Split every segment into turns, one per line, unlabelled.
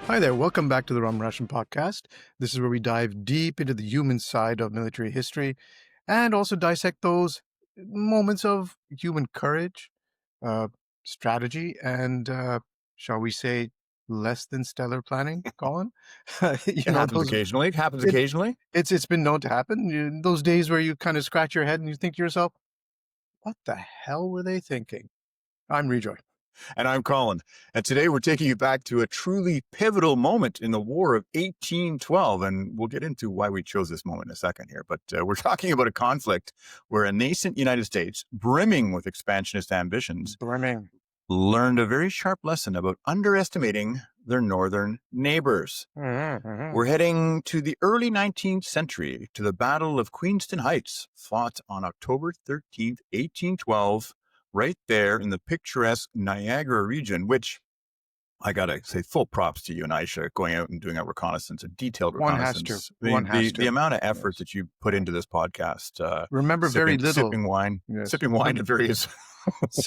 Hi there, welcome back to the Rum Ration podcast. This is where we dive deep into the human side of military history and also dissect those moments of human courage, uh, strategy, and shall we say, less than stellar planning, Colin?
It happens
Those
occasionally. It happens
it,
occasionally.
it's been known to happen. Those days where you kind of scratch your head and you think to yourself, what the hell were they thinking? I'm Rejoy.
And I'm Colin. And today we're taking you back to a truly pivotal moment in the War of 1812. And we'll get into why we chose this moment in a second here. But we're talking about a conflict where a nascent United States, brimming with expansionist ambitions, learned a very sharp lesson about underestimating their northern neighbors. We're heading to the early 19th century, to the Battle of Queenston Heights, fought on October 13th, 1812, right there in the picturesque Niagara region, which I got to say full props to you and Aisha going out and doing a reconnaissance, a detailed reconnaissance. The amount of effort that you put into this podcast.
Remember very little.
Sipping wine at various...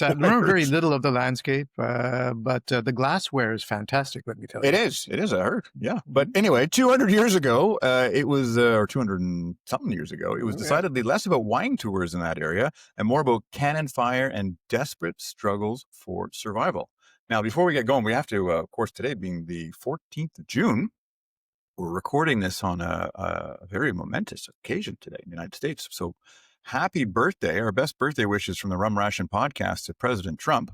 Remember very little of the landscape, but the glassware is fantastic, let me tell you.
It is, I heard. Yeah. But anyway, 200 years ago, or 200 and something years ago, it was decidedly less about wine tours in that area and more about cannon fire and desperate struggles for survival. Now, before we get going, we have to, of course, today being the 14th of June, we're recording this on a very momentous occasion today in the United States. So happy birthday, our best birthday wishes from the Rum Ration podcast to President Trump.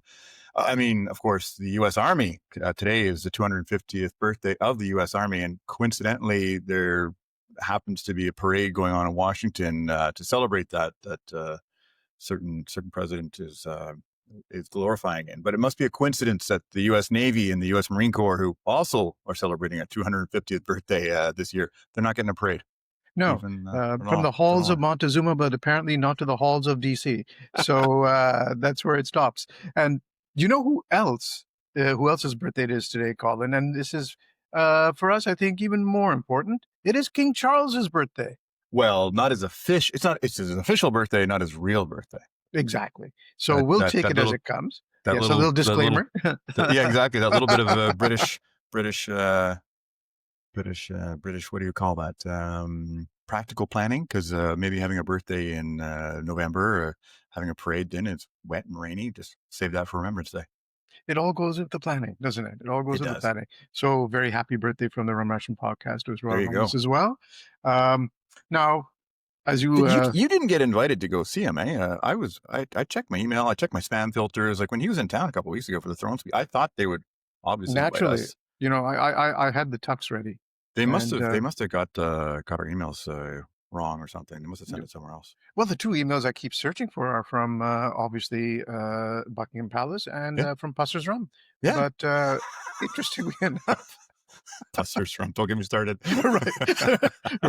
Of course, the U.S. Army, today is the 250th birthday of the U.S. Army. And coincidentally, there happens to be a parade going on in Washington to celebrate that certain president is glorifying it. But it must be a coincidence that the U.S. Navy and the U.S. Marine Corps, who also are celebrating a 250th birthday this year, they're not getting a parade.
No, from the halls of Montezuma, but apparently not to the halls of D.C. So that's where it stops. And you know who else's birthday it is today, Colin? And this is, for us, I think, even more important. It is King Charles's birthday.
Well, not as official. It's his official birthday, not his real birthday.
Exactly. So we'll take it as it comes. A little disclaimer.
Yeah, exactly. That little bit of a British. What do you call that? Practical planning, because maybe having a birthday in November or having a parade then it's wet and rainy. Just save that for Remembrance Day.
It all goes with the planning, doesn't it? It all goes with the planning. So very happy birthday from the Rum Ration podcast as well. Now, as you
didn't get invited to go see him, eh? I checked my email, I checked my spam filters. Like when he was in town a couple of weeks ago for the Throne Speech, I thought they would obviously
naturally.
Invite us.
I had the tux ready.
They must have got our emails wrong or something. They must have sent it somewhere else.
Well, the two emails I keep searching for are from obviously Buckingham Palace and from Pusser's Rum.
Yeah.
But interestingly enough,
Pusser's Rum. Don't get me started.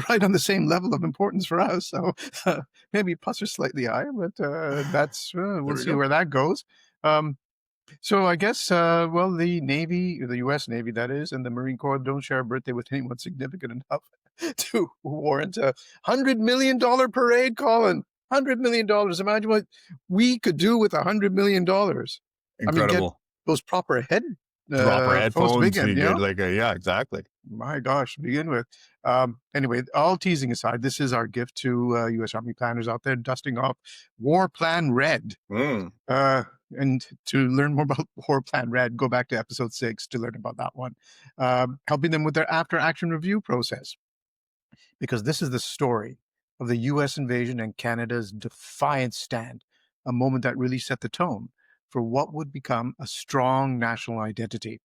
right on the same level of importance for us. So maybe Pusser's slightly higher, but that's we'll see where that goes. So I guess, the Navy, the U.S. Navy, that is, and the Marine Corps don't share a birthday with anyone significant enough to warrant a $100 million parade, Colin. $100 million. Imagine what we could do with $100 million.
Incredible.
Get those proper
headphones.
Yeah,
exactly.
My gosh, to begin with. Anyway, all teasing aside, this is our gift to U.S. Army planners out there dusting off War Plan Red. And to learn more about War Plan Red, go back to episode 6 to learn about that one. Helping them with their after-action review process. Because this is the story of the U.S. invasion and Canada's defiant stand, a moment that really set the tone for what would become a strong national identity,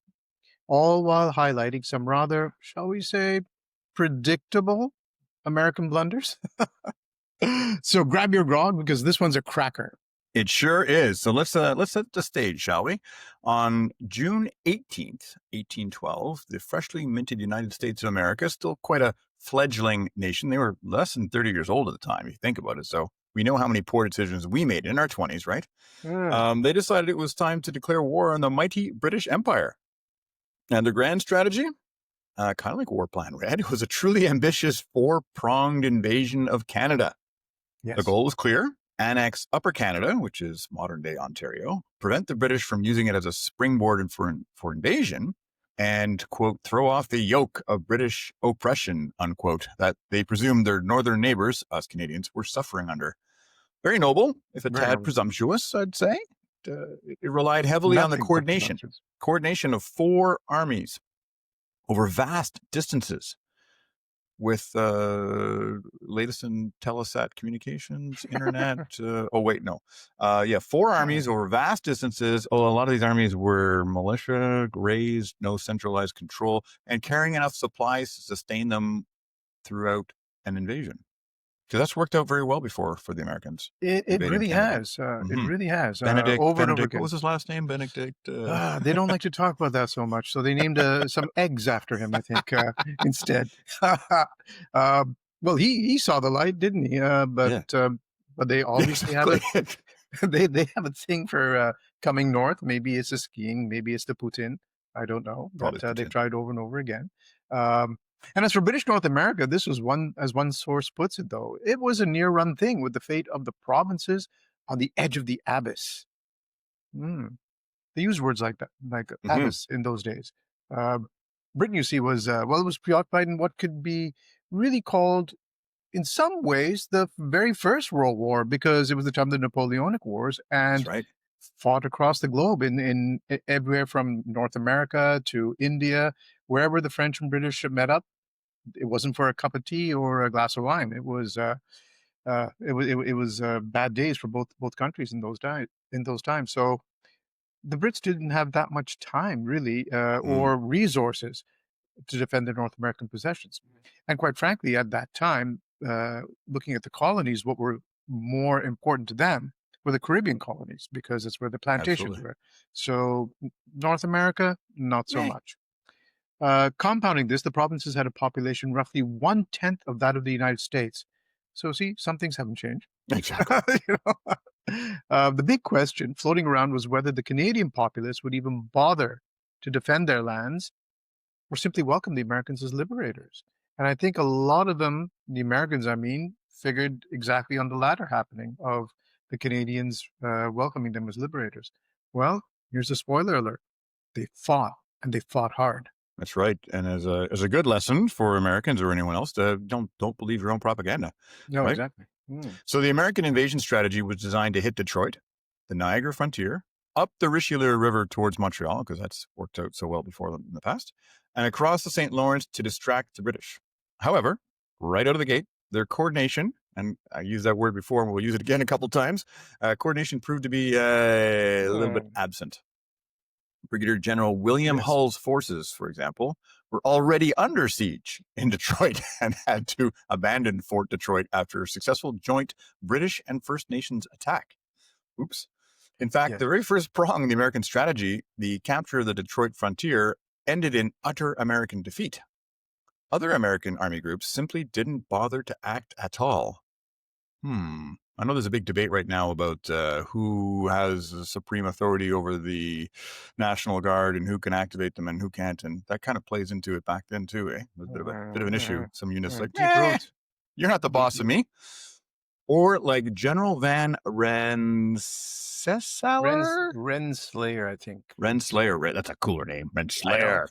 all while highlighting some rather, shall we say, predictable American blunders. So grab your grog, because this one's a cracker.
It sure is. So let's set the stage, shall we? On June 18th, 1812, the freshly minted United States of America, still quite a fledgling nation. They were less than 30 years old at the time, if you think about it. So we know how many poor decisions we made in our 20s, right? They decided it was time to declare war on the mighty British Empire. And their grand strategy, kind of like War Plan Red, was a truly ambitious 4-pronged invasion of Canada.
Yes.
The goal was clear. Annex Upper Canada, which is modern-day Ontario, prevent the British from using it as a springboard for invasion, and, quote, throw off the yoke of British oppression, unquote, that they presumed their northern neighbors, us Canadians, were suffering under. Very noble, if a
Very
tad
noble.
presumptuous, I'd say. It relied heavily on the coordination of 4 armies over vast distances with latest in Telesat communications, internet. 4 armies over vast distances. A lot of these armies were militia, raised, no centralized control, and carrying enough supplies to sustain them throughout an invasion. Because that's worked out very well before for the Americans.
It really has. It really has.
Benedict,
Over and over again.
what was his last name? Benedict?
They don't like to talk about that so much, so they named some eggs after him, I think, instead. Well, he saw the light, didn't he? But they obviously have they have a thing for coming north. Maybe it's the skiing, maybe it's the Putin. I don't know, but they've tried over and over again. And as for British North America, this was as one source puts it, though, it was a near-run thing with the fate of the provinces on the edge of the abyss. They use words like that, like abyss in those days. Britain, you see, was it was preoccupied in what could be really called, in some ways, the very first World War, because it was the time of the Napoleonic Wars, and fought across the globe in everywhere from North America to India, wherever the French and British met up. It wasn't for a cup of tea or a glass of wine. It was bad days for both countries in those times. So the Brits didn't have that much time, really, or resources to defend their North American possessions. And quite frankly, at that time, looking at the colonies, what were more important to them were the Caribbean colonies, because it's where the plantations were. So North America, not so much. Compounding this, the provinces had a population roughly 1/10 of that of the United States. So see, some things haven't changed.
Exactly.
The big question floating around was whether the Canadian populace would even bother to defend their lands or simply welcome the Americans as liberators. And I think a lot of them, the Americans, figured exactly on the latter happening of the Canadians welcoming them as liberators. Well, here's a spoiler alert. They fought, and they fought hard.
That's right. And as a good lesson for Americans or anyone else, don't believe your own propaganda.
No,
right?
Exactly.
So the American invasion strategy was designed to hit Detroit, the Niagara frontier, up the Richelieu River towards Montreal, because that's worked out so well before in the past, and across the St. Lawrence to distract the British. However, right out of the gate, their coordination, and I used that word before, and we'll use it again a couple of times, coordination proved to be a little bit absent. Brigadier General William Hull's forces, for example, were already under siege in Detroit and had to abandon Fort Detroit after a successful joint British and First Nations attack. Oops. In fact, the very first prong in the American strategy, the capture of the Detroit frontier, ended in utter American defeat. Other American army groups simply didn't bother to act at all. I know there's a big debate right now about who has supreme authority over the National Guard and who can activate them and who can't, and that kind of plays into it back then too. It was a bit of an issue. Some units like, you're not the boss of me. Or like General Van
Rensselaer, I think.
Rensselaer, that's a cooler name. Rensselaer.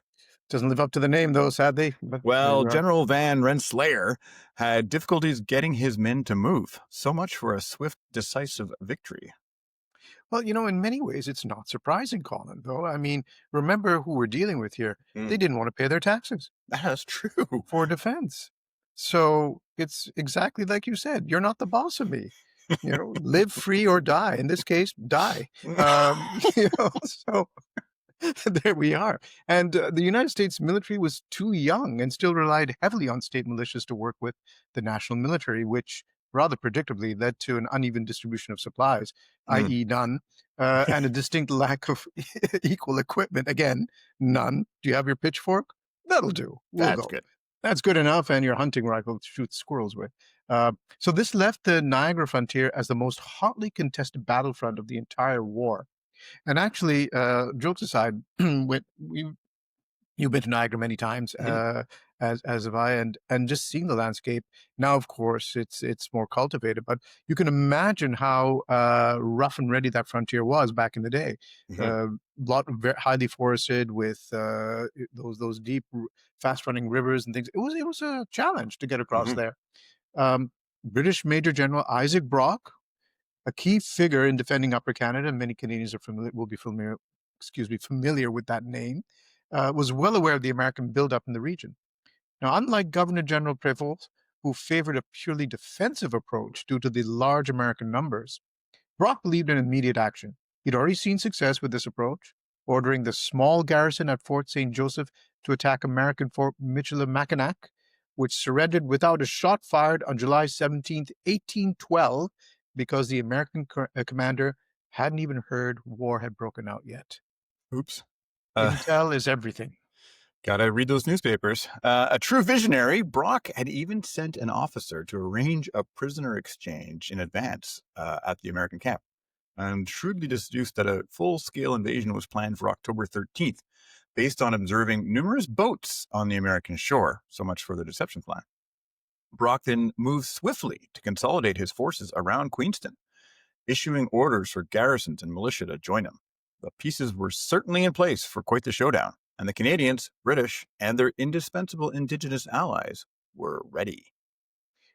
Doesn't live up to the name, though, sadly. But
General Van Rensselaer had difficulties getting his men to move. So much for a swift, decisive victory.
Well, in many ways, it's not surprising, Colin, though. Remember who we're dealing with here. They didn't want to pay their taxes.
That's true.
For defense. So it's exactly like you said. You're not the boss of me. Live free or die. In this case, die. So there we are. And the United States military was too young and still relied heavily on state militias to work with the national military, which rather predictably led to an uneven distribution of supplies, i.e. none, and a distinct lack of equal equipment. Again, none. Do you have your pitchfork? That'll do.
That's good.
That's good enough, and your hunting rifle to shoot squirrels with. So this left the Niagara frontier as the most hotly contested battlefront of the entire war. And actually, jokes aside, you've been to Niagara many times, as have I, and just seeing the landscape now. Of course, it's more cultivated, but you can imagine how rough and ready that frontier was back in the day. Lot very highly forested with those deep, fast running rivers and things. It was a challenge to get across there. British Major General Isaac Brock, a key figure in defending Upper Canada, and many Canadians will be familiar with that name, was well aware of the American buildup in the region. Now, unlike Governor General Prevost, who favored a purely defensive approach due to the large American numbers, Brock believed in immediate action. He'd already seen success with this approach, ordering the small garrison at Fort St. Joseph to attack American Fort Michilimackinac, which surrendered without a shot fired on July 17th, 1812, because the American commander hadn't even heard war had broken out yet.
Oops.
Intel is everything.
Gotta read those newspapers. A true visionary, Brock had even sent an officer to arrange a prisoner exchange in advance at the American camp, and shrewdly deduced that a full-scale invasion was planned for October 13th, based on observing numerous boats on the American shore. So much for the deception plan. Brock then moved swiftly to consolidate his forces around Queenston, issuing orders for garrisons and militia to join him. The pieces were certainly in place for quite the showdown, and the Canadians, British, and their indispensable Indigenous allies were ready.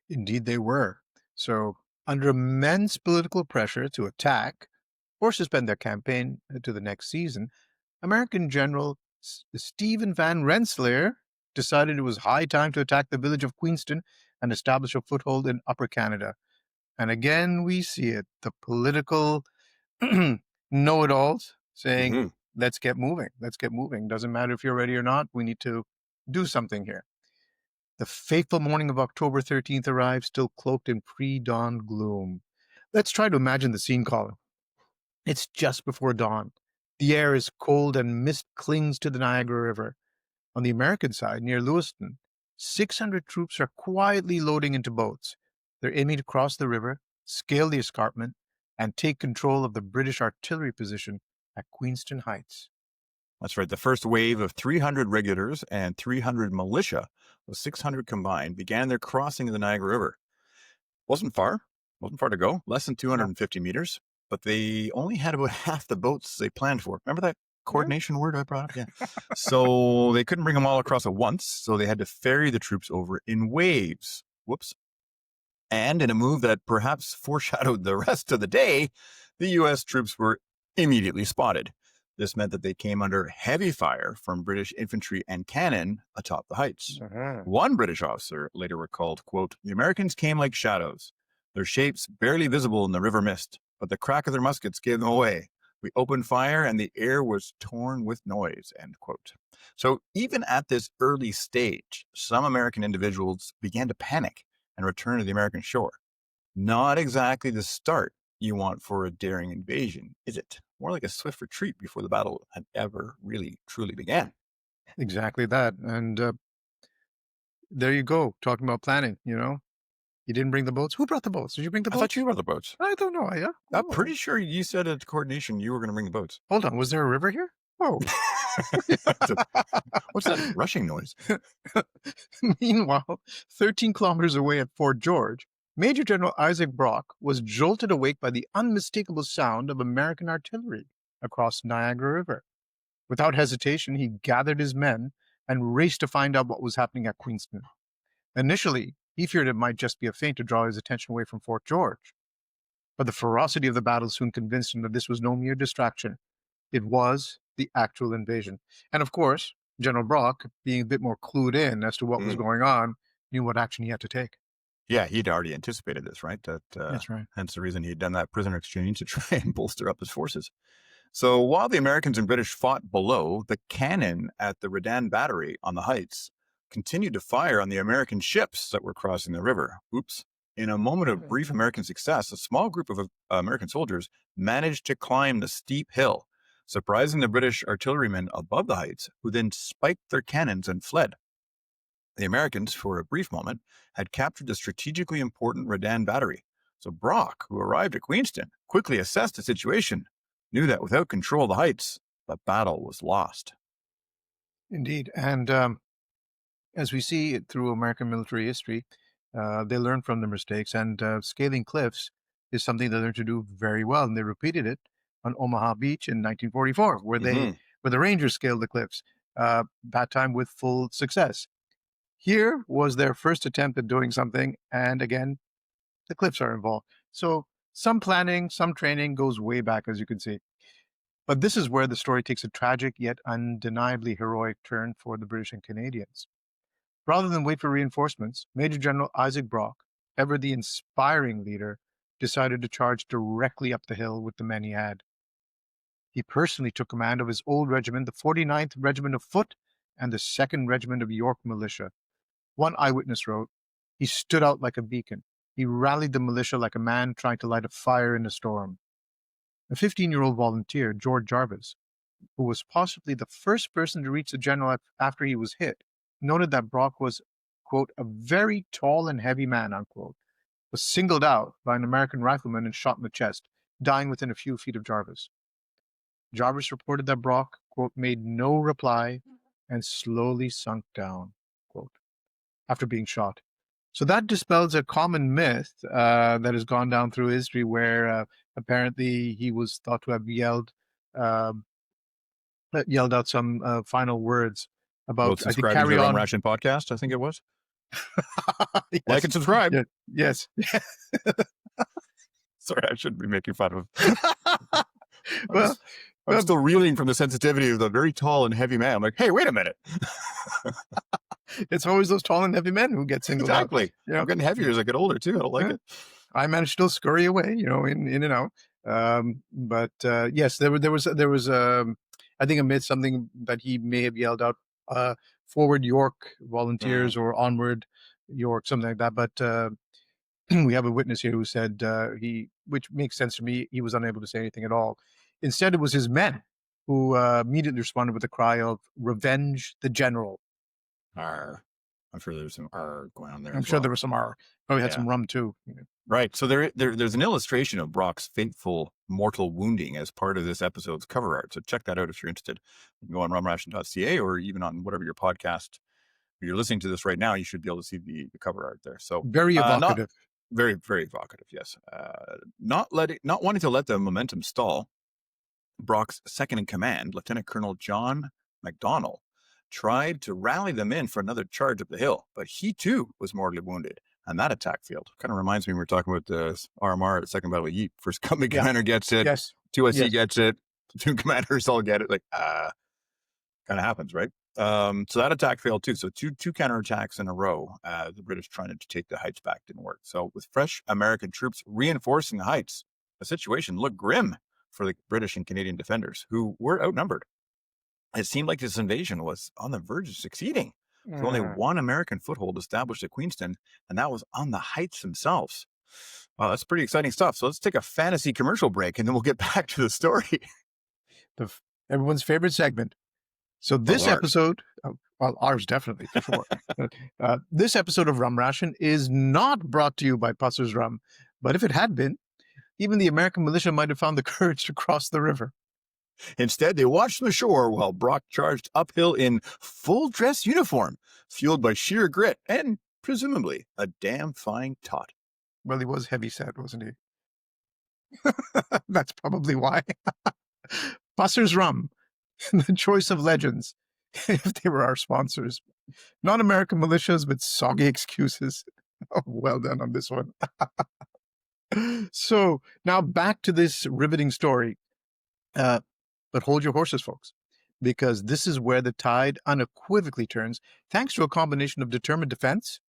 Indeed, they were. So, under immense political pressure to attack or suspend their campaign to the next season, American General Stephen Van Rensselaer decided it was high time to attack the village of Queenston and establish a foothold in Upper Canada. And again, we see it, the political know-it-alls saying, let's get moving. Let's get moving. Doesn't matter if you're ready or not. We need to do something here. The fateful morning of October 13th arrives, still cloaked in pre-dawn gloom. Let's try to imagine the scene, Colin. It's just before dawn. The air is cold and mist clings to the Niagara River. On the American side, near Lewiston, 600 troops are quietly loading into boats. They're aiming to cross the river, scale the escarpment, and take control of the British artillery position at Queenston Heights.
That's right. The first wave of 300 regulars and 300 militia, with 600 combined, began their crossing of the Niagara River. Wasn't far to go, less than 250 meters, but they only had about half the boats they planned for. Remember that coordination word I brought up? Yeah. So they couldn't bring them all across at once, so they had to ferry the troops over in waves. Whoops. And in a move that perhaps foreshadowed the rest of the day, the U.S. troops were immediately spotted. This meant that they came under heavy fire from British infantry and cannon atop the heights. One British officer later recalled, quote, "The Americans came like shadows, their shapes barely visible in the river mist, but the crack of their muskets gave them away. We opened fire and the air was torn with noise," end quote. So even at this early stage, some American individuals began to panic and return to the American shore. Not exactly the start you want for a daring invasion, is it? More like a swift retreat before the battle had ever really, truly began.
Exactly that. And there you go, talking about planning, You didn't bring the boats? Who brought the boats? Did you bring the boats?
I thought you brought the boats.
I don't know.
I'm pretty sure you said at the coordination you were going to bring the boats.
Hold on. Was there a river here? Oh.
What's that rushing noise?
Meanwhile, 13 kilometers away at Fort George, Major General Isaac Brock was jolted awake by the unmistakable sound of American artillery across Niagara River. Without hesitation, he gathered his men and raced to find out what was happening at Queenston. Initially, he feared it might just be a feint to draw his attention away from Fort George. But the ferocity of the battle soon convinced him that this was no mere distraction. It was the actual invasion. And of course, General Brock, being a bit more clued in as to what was going on, knew what action he had to take.
Yeah, he'd already anticipated this, right?
That's right.
Hence the reason he'd done that prisoner exchange to try and bolster up his forces. So while the Americans and British fought below, the cannon at the Redan Battery on the heights continued to fire on the American ships that were crossing the river. Oops. In a moment of brief American success, a small group of American soldiers managed to climb the steep hill, surprising the British artillerymen above the heights, who then spiked their cannons and fled. The Americans, for a brief moment, had captured the strategically important Redan Battery. So Brock, who arrived at Queenston, quickly assessed the situation, knew that without control of the heights, the battle was lost.
Indeed. And As we see it through American military history, they learn from their mistakes, and scaling cliffs is something they learned to do very well, and they repeated it on Omaha Beach in 1944, where the Rangers scaled the cliffs, that time with full success. Here was their first attempt at doing something, and again, the cliffs are involved. So some planning, some training goes way back, as you can see. But this is where the story takes a tragic yet undeniably heroic turn for the British and Canadians. Rather than wait for reinforcements, Major General Isaac Brock, ever the inspiring leader, decided to charge directly up the hill with the men he had. He personally took command of his old regiment, the 49th Regiment of Foot, and the 2nd Regiment of York Militia. One eyewitness wrote, "He stood out like a beacon. He rallied the militia like a man trying to light a fire in a storm." A 15-year-old volunteer, George Jarvis, who was possibly the first person to reach the general after he was hit, noted that Brock was, quote, "a very tall and heavy man," unquote, was singled out by an American rifleman and shot in the chest, dying within a few feet of Jarvis. Jarvis reported that Brock, quote, "made no reply and slowly sunk down," quote, after being shot. So that dispels a common myth that has gone down through history where apparently he was thought to have yelled out some final words about, I think,
subscribe to
carry
the Rum
on.
Ration podcast, I think it was.
Yes.
Like and subscribe.
Yes.
Sorry, I shouldn't be making fun of.
Well,
I'm still reeling from the sensitivity of the very tall and heavy man. I'm like, hey, wait a minute.
It's always those tall and heavy men who get singled out.
Exactly. I'm getting heavier as I get older too. I don't like it.
I managed to still scurry away, in and out. But yes, there was I think, a myth, something that he may have yelled out, "Forward York Volunteers" or "Onward York," something like that. But we have a witness here who said which makes sense to me, he was unable to say anything at all. Instead, it was his men who immediately responded with a cry of "Revenge the General."
Arr. I'm sure there's some R going on there.
I'm sure there was some R. Probably had some rum too.
Right. So there's an illustration of Brock's fateful mortal wounding as part of this episode's cover art. So check that out if you're interested. You can go on rumration.ca or even on whatever your podcast. If you're listening to this right now, you should be able to see the cover art there. So
very evocative.
Very, very evocative. Yes. Not wanting to let the momentum stall, Brock's second in command, Lieutenant Colonel John MacDonald, tried to rally them in for another charge up the hill, but he too was mortally wounded, and that attack failed. Kind of reminds me, we were talking about the RMR at Second Battle of Yeep. First company commander gets it, 2SC gets it, 2 commanders all get it. Like, kind of happens, right? So that attack failed too. So two counterattacks in a row. The British trying to take the heights back didn't work. So with fresh American troops reinforcing the heights, the situation looked grim for the British and Canadian defenders, who were outnumbered. It seemed like this invasion was on the verge of succeeding. With only one American foothold established at Queenston, and that was on the heights themselves. Wow, that's pretty exciting stuff. So let's take a fantasy commercial break, and then we'll get back to the story.
Everyone's favorite segment. So this episode, well, ours definitely, for sure. This episode of Rum Ration is not brought to you by Pusser's Rum, but if it had been, even the American militia might have found the courage to cross the river.
Instead, they watched from the shore while Brock charged uphill in full dress uniform, fueled by sheer grit and, presumably, a damn fine tot.
Well, he was heavy set, wasn't he? That's probably why. Pusser's Rum, the choice of legends, if they were our sponsors. Not American militias, but soggy excuses. Oh, well done on this one. So, now back to this riveting story. But hold your horses, folks, because this is where the tide unequivocally turns, thanks to a combination of determined defense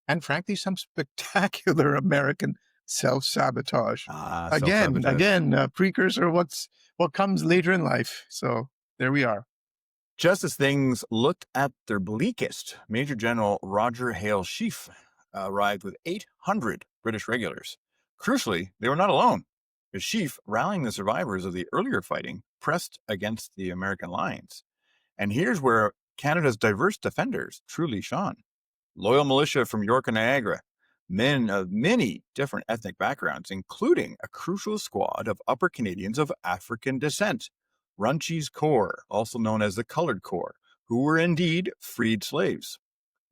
and, frankly, some spectacular American self-sabotage. Again, precursor of what comes later in life. So there we are.
Just as things looked at their bleakest, Major General Roger Hale Sheaffe arrived with 800 British regulars. Crucially, they were not alone, as Sheaffe, rallying the survivors of the earlier fighting, pressed against the American lines. And here's where Canada's diverse defenders truly shone. Loyal militia from York and Niagara, men of many different ethnic backgrounds, including a crucial squad of Upper Canadians of African descent, Runchey's Corps, also known as the Colored Corps, who were indeed freed slaves.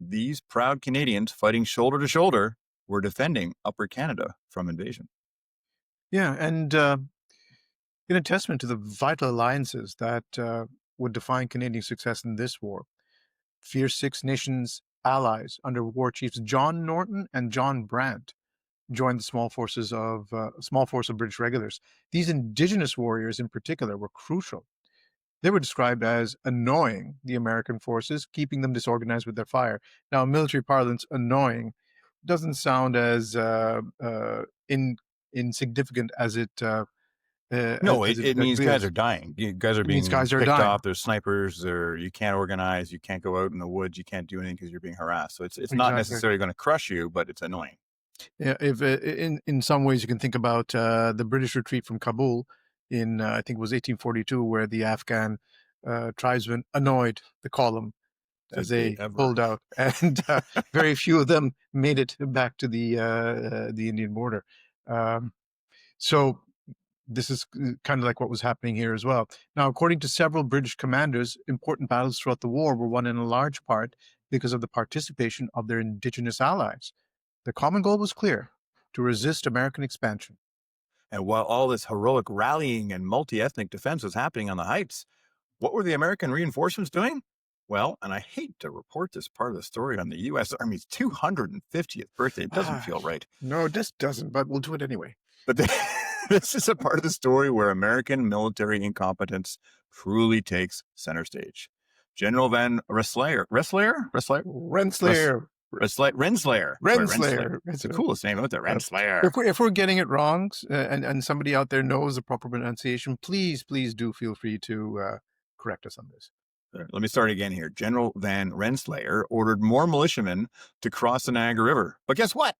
These proud Canadians, fighting shoulder to shoulder, were defending Upper Canada from invasion.
Yeah, and in a testament to the vital alliances that would define Canadian success in this war, fierce Six Nations allies under war chiefs John Norton and John Brant joined the small force of British regulars. These Indigenous warriors, in particular, were crucial. They were described as annoying the American forces, keeping them disorganized with their fire. Now, in military parlance, annoying doesn't sound as insignificant as it.
No,
as
it means guys
is.
are dying. You guys are
It means
being
guys are
picked
dying.
off. There's snipers, or you can't organize. You can't go out in the woods. You can't do anything because you're being harassed. So it's not
Exactly.
necessarily going to crush you, but it's annoying.
Yeah, if in some ways you can think about the British retreat from Kabul in I think it was 1842, where the Afghan tribesmen annoyed the column as they pulled out, and very few of them made it back to the Indian border. So this is kind of like what was happening here as well. Now, according to several British commanders, important battles throughout the war were won in a large part because of the participation of their Indigenous allies. The common goal was clear: to resist American expansion.
And while all this heroic rallying and multi-ethnic defense was happening on the heights, what were the American reinforcements doing? Well, and I hate to report this part of the story on the U.S. Army's 250th birthday. It doesn't feel right.
No, this doesn't, but we'll do it anyway.
But this is a part of the story where American military incompetence truly takes center stage. General Van Rensselaer. It's the coolest name out there, Rensselaer.
If we're getting it wrong, and somebody out there knows the proper pronunciation, please do feel free to correct us on this.
Let me start again here. General Van Rensselaer ordered more militiamen to cross the Niagara River. But guess what?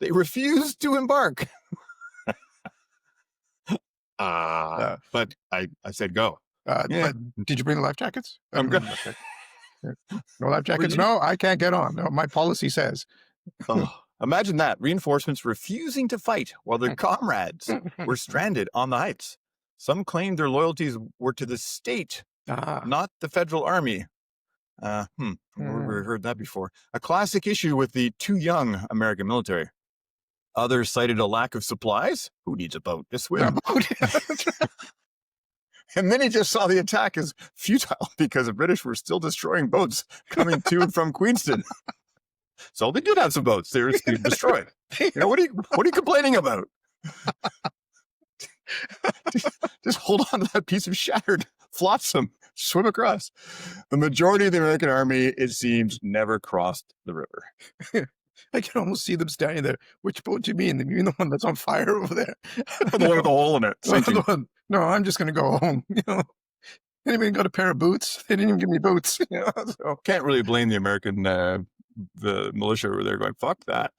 They refused to embark. But I said go.
But did you bring the life jackets?
I'm good.
Okay. No life jackets? No, I can't get on. No, my policy says.
Imagine that. Reinforcements refusing to fight while their comrades were stranded on the heights. Some claimed their loyalties were to the state, not the federal army. We've heard that before. A classic issue with the too young American military. Others cited a lack of supplies. Who needs a boat to swim? And many just saw the attack as futile because the British were still destroying boats coming to and from Queenston. So they did have some boats. They were destroyed. What are you complaining about? Just hold on to that piece of shattered flotsam. Swim across. The majority of the American army, it seems, never crossed the river.
I can almost see them standing there. Which boat do you mean? You mean the one that's on fire over there?
The one with the hole in it.
No, I'm just going to go home. Anybody got a pair of boots? They didn't even give me boots. So.
Can't really blame the American, the militia over there going, fuck that.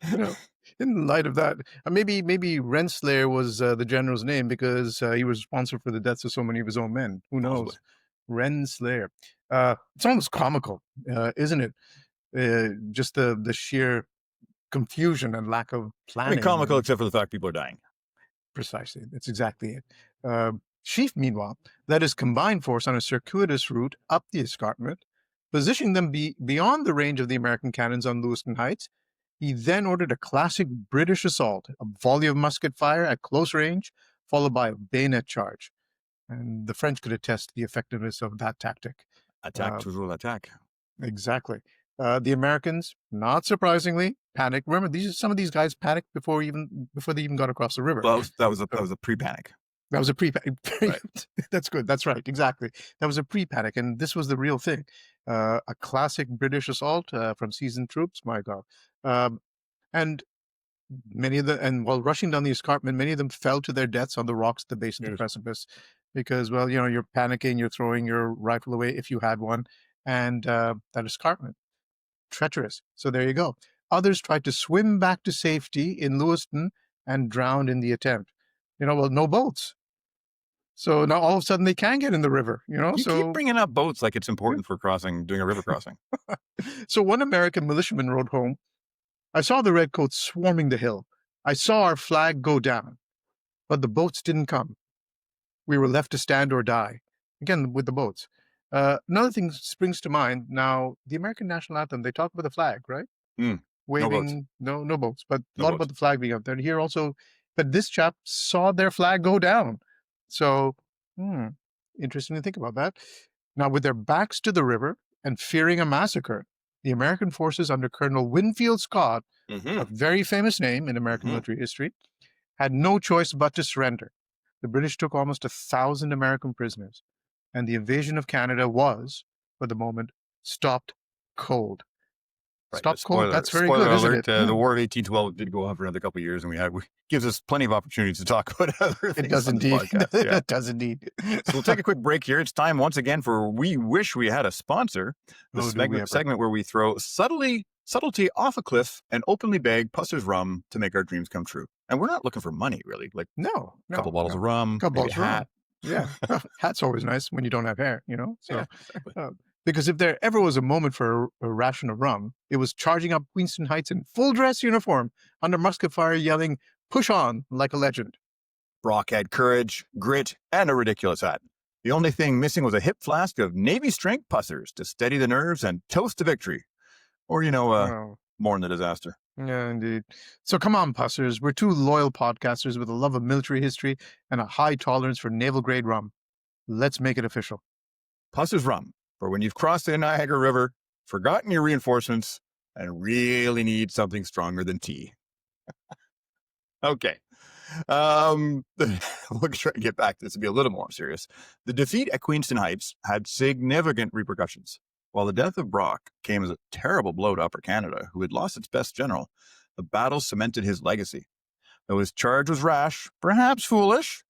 In light of that, maybe Rensselaer was the general's name because he was responsible for the deaths of so many of his own men. Who knows? Possibly. Rensselaer. It's almost comical, isn't it? Just the sheer confusion and lack of planning.
Comical except for the fact people are dying.
Precisely. That's exactly it. Sheaffe, meanwhile, led his combined force on a circuitous route up the escarpment, positioning them beyond the range of the American cannons on Lewiston Heights. He then ordered a classic British assault, a volley of musket fire at close range, followed by a bayonet charge. And the French could attest to the effectiveness of that tactic.
Attack, toujours attack.
Exactly. The Americans, not surprisingly, panicked. Remember, some of these guys panicked before they even got across the river.
Well, that was a pre-panic.
That was a pre-panic. Right. That's good. That's right. Exactly. That was a pre-panic, and this was the real thing. A classic British assault from seasoned troops. My God. And while rushing down the escarpment, many of them fell to their deaths on the rocks at the base of the precipice, because, well, you're panicking, you're throwing your rifle away if you had one, and that escarpment, treacherous. So there you go. Others tried to swim back to safety in Lewiston and drowned in the attempt. No boats. So now all of a sudden they can get in the river,
You keep bringing up boats like it's important for doing a river crossing.
So one American militiaman wrote home, "I saw the redcoats swarming the hill. I saw our flag go down, but the boats didn't come. We were left to stand or die." Again, with the boats. Another thing springs to mind. Now, the American national anthem, they talk about the flag, right?
No boats.
Waving, no boats, but a
No
lot
boats.
about the flag being up there. And here also, but this chap saw their flag go down. So, interesting to think about that. Now, with their backs to the river and fearing a massacre, the American forces under Colonel Winfield Scott, a very famous name in American military history, had no choice but to surrender. The British took almost 1,000 American prisoners, and the invasion of Canada was, for the moment, stopped cold.
Right.
Stop cold. That's very good, isn't it?
The War of 1812 did go on for another couple of years, and gives us plenty of opportunities to talk about other things.
It does indeed.
Yeah.
It does indeed.
So we'll take a quick break here. It's time once again for We Wish We Had a Sponsor, the segment where we throw subtlety off a cliff and openly beg Pusser's Rum to make our dreams come true. And we're not looking for money, really. Like
a
couple bottles of rum, maybe a hat.
Yeah, hat's always nice when you don't have hair, So,
yeah, exactly.
Because if there ever was a moment for a ration of rum, it was charging up Queenston Heights in full dress uniform under musket fire, yelling, "Push on," like a legend.
Brock had courage, grit, and a ridiculous hat. The only thing missing was a hip flask of Navy strength Pussers to steady the nerves and toast to victory. Or, mourn the disaster.
Yeah, indeed. So come on, Pussers. We're two loyal podcasters with a love of military history and a high tolerance for naval-grade rum. Let's make it official.
Pusser's Rum, for when you've crossed the Niagara River, forgotten your reinforcements, and really need something stronger than tea. Okay. We'll try to get back to this and be a little more serious. The defeat at Queenston Heights had significant repercussions. While the death of Brock came as a terrible blow to Upper Canada, who had lost its best general, the battle cemented his legacy. Though his charge was rash, perhaps foolish,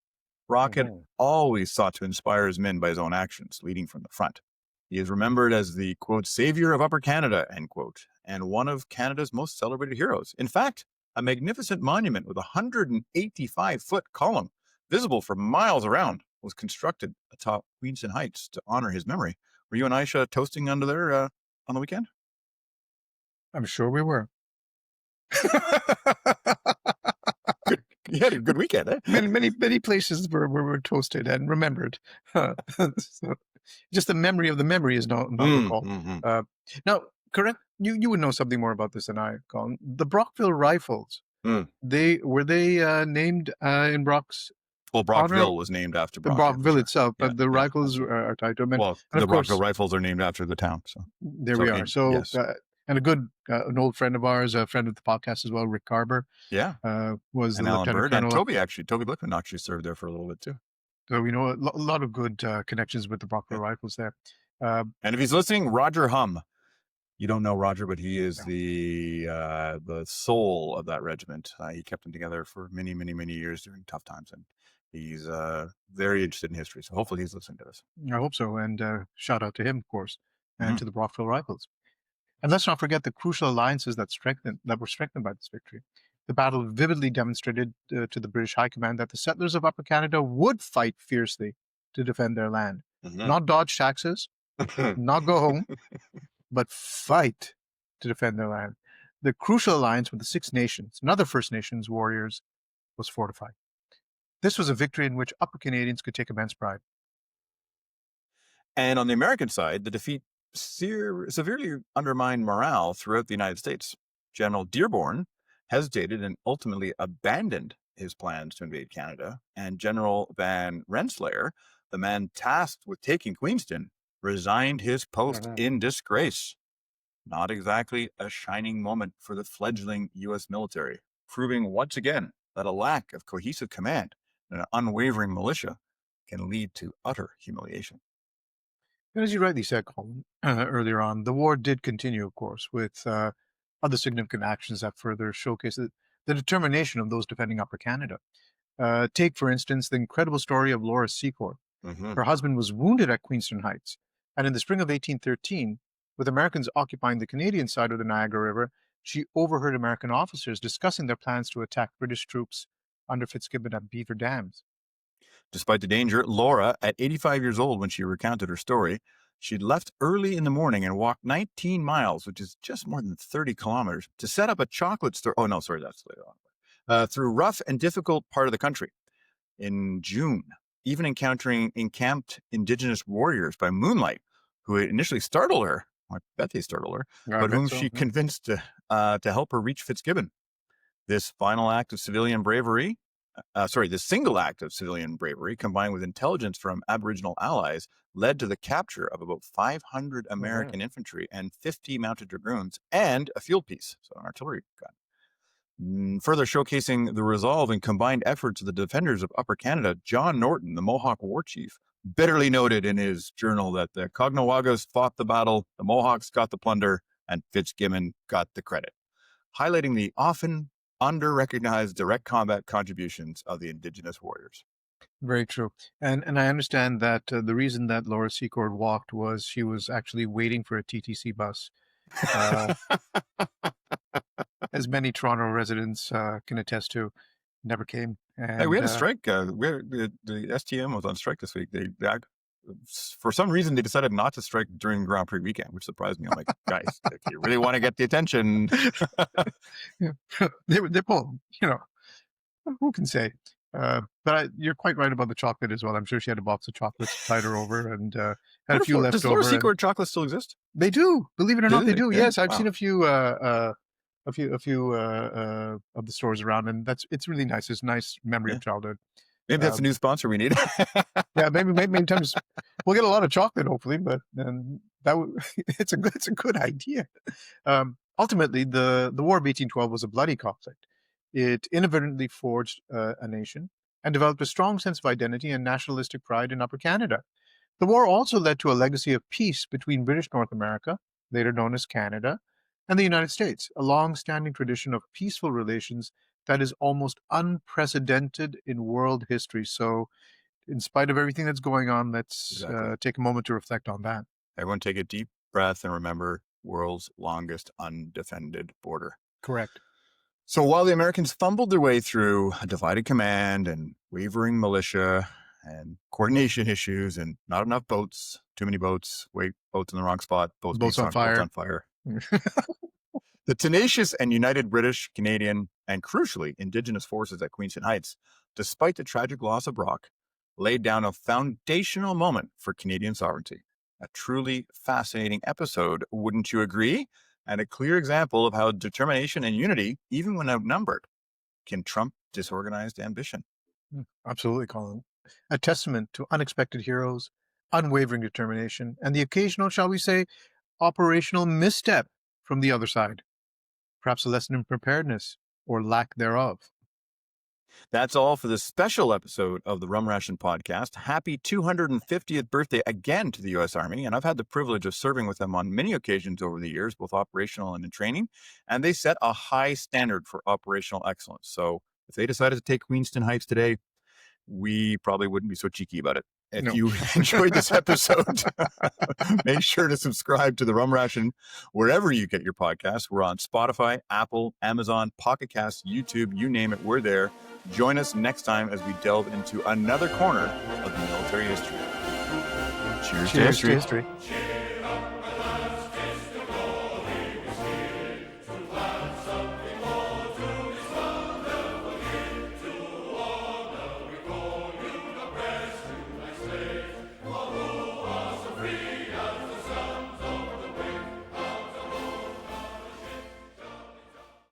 Brock had always sought to inspire his men by his own actions, leading from the front. He is remembered as the, quote, savior of Upper Canada, end quote, and one of Canada's most celebrated heroes. In fact, a magnificent monument with a 185-foot column, visible for miles around, was constructed atop Queenston Heights to honor his memory. Were you and Aisha toasting under there on the weekend?
I'm sure we were.
You had a good weekend, eh?
Many places where we're toasted and remembered. So, just the memory of the memory is not recalled. Now, correct? You would know something more about this than I, Colin. The Brockville Rifles. They named in Brock's.
Well, Brockville was named after
the Brockville itself, but the rifles are tied to them.
Well, the Brockville Rifles are named after the town. So
there we are. So, yes. And an old friend of ours, a friend of the podcast as well, Rick Carber.
Yeah,
was
and
the
Alan
Lieutenant
Bird
Colonel.
And Toby Glickman actually served there for a little bit too.
So we know a lot of good connections with the Brockville Rifles there.
And if he's listening, Roger Hum. You don't know Roger, but he is the soul of that regiment. He kept them together for many, many, many years during tough times, and he's very interested in history. So hopefully he's listening to this.
I hope so. And shout out to him, of course, and to the Brockville Rifles. And let's not forget the crucial alliances that were strengthened by this victory. The battle vividly demonstrated to the British High Command that the settlers of Upper Canada would fight fiercely to defend their land. Not dodge taxes, not go home, but fight to defend their land. The crucial alliance with the Six Nations and other First Nations warriors was fortified. This was a victory in which Upper Canadians could take immense pride.
And on the American side, the defeat severely undermined morale throughout the United States. General Dearborn hesitated and ultimately abandoned his plans to invade Canada, and General Van Rensselaer, the man tasked with taking Queenston, resigned his post in disgrace. Not exactly a shining moment for the fledgling U.S. military, proving once again that a lack of cohesive command and an unwavering militia can lead to utter humiliation.
As you rightly said, Colin, earlier on, the war did continue, of course, with other significant actions that further showcase the determination of those defending Upper Canada. Take, for instance, the incredible story of Laura Secord. Her husband was wounded at Queenston Heights, and in the spring of 1813, with Americans occupying the Canadian side of the Niagara River, she overheard American officers discussing their plans to attack British troops under Fitzgibbon at Beaver Dams.
Despite the danger, Laura, at 85 years old when she recounted her story, she'd left early in the morning and walked 19 miles, which is just more than 30 kilometers, to set up a chocolate store. Oh, no, sorry, that's later on. Through rough and difficult part of the country. In June, even encountering encamped Indigenous warriors by moonlight, who initially startled her. I bet they startled her, but whom she convinced to help her reach Fitzgibbon. This final act of civilian bravery, this single act of civilian bravery, combined with intelligence from Aboriginal allies, led to the capture of about 500 American infantry and 50 mounted dragoons and a field piece, so an artillery gun. Further showcasing the resolve and combined efforts of the defenders of Upper Canada, John Norton, the Mohawk war chief, bitterly noted in his journal that the Caughnawagas fought the battle, the Mohawks got the plunder, and Fitzgibbon got the credit, highlighting the often under-recognized direct combat contributions of the Indigenous warriors.
Very true. And I understand that the reason that Laura Secord walked was she was actually waiting for a TTC bus. As many Toronto residents can attest to, never came. And,
we had a strike. The STM was on strike this week. They for some reason, they decided not to strike during Grand Prix weekend, which surprised me. I'm like, guys, if you really want to get the attention.
They pulled, who can say? But you're quite right about the chocolate as well. I'm sure she had a box of chocolates to tide her over and had a few left over.
Does Laura Secord chocolate still exist?
They do. Believe it or not, they do.
Yeah.
Yes, I've seen a few of the stores around, and it's really nice. It's a nice memory of childhood.
Maybe that's a new sponsor we need.
Yeah, maybe times we'll get a lot of chocolate, hopefully, but it's a good idea. Ultimately, the War of 1812 was a bloody conflict. It inadvertently forged a nation and developed a strong sense of identity and nationalistic pride in Upper Canada. The war also led to a legacy of peace between British North America, later known as Canada, and the United States, a long-standing tradition of peaceful relations that is almost unprecedented in world history. So, in spite of everything that's going on, let's take a moment to reflect on that.
Everyone take a deep breath and remember world's longest undefended border.
Correct.
So while the Americans fumbled their way through a divided command and wavering militia and coordination issues and not enough boats, too many boats, boats in the wrong spot, boats on fire. The tenacious and united British, Canadian, and crucially, Indigenous forces at Queenston Heights, despite the tragic loss of Brock, laid down a foundational moment for Canadian sovereignty. A truly fascinating episode, wouldn't you agree? And a clear example of how determination and unity, even when outnumbered, can trump disorganized ambition.
Absolutely, Colin. A testament to unexpected heroes, unwavering determination, and the occasional, shall we say, operational misstep from the other side. Perhaps a lesson in preparedness or lack thereof.
That's all for this special episode of the Rum Ration podcast. Happy 250th birthday again to the U.S. Army. And I've had the privilege of serving with them on many occasions over the years, both operational and in training. And they set a high standard for operational excellence. So if they decided to take Queenston Heights today, we probably wouldn't be so cheeky about it. If you enjoyed this episode, make sure to subscribe to the Rum Ration wherever you get your podcasts. We're on Spotify, Apple, Amazon, Pocket Casts, YouTube, you name it, we're there. Join us next time as we delve into another corner of the military history. Cheers to history.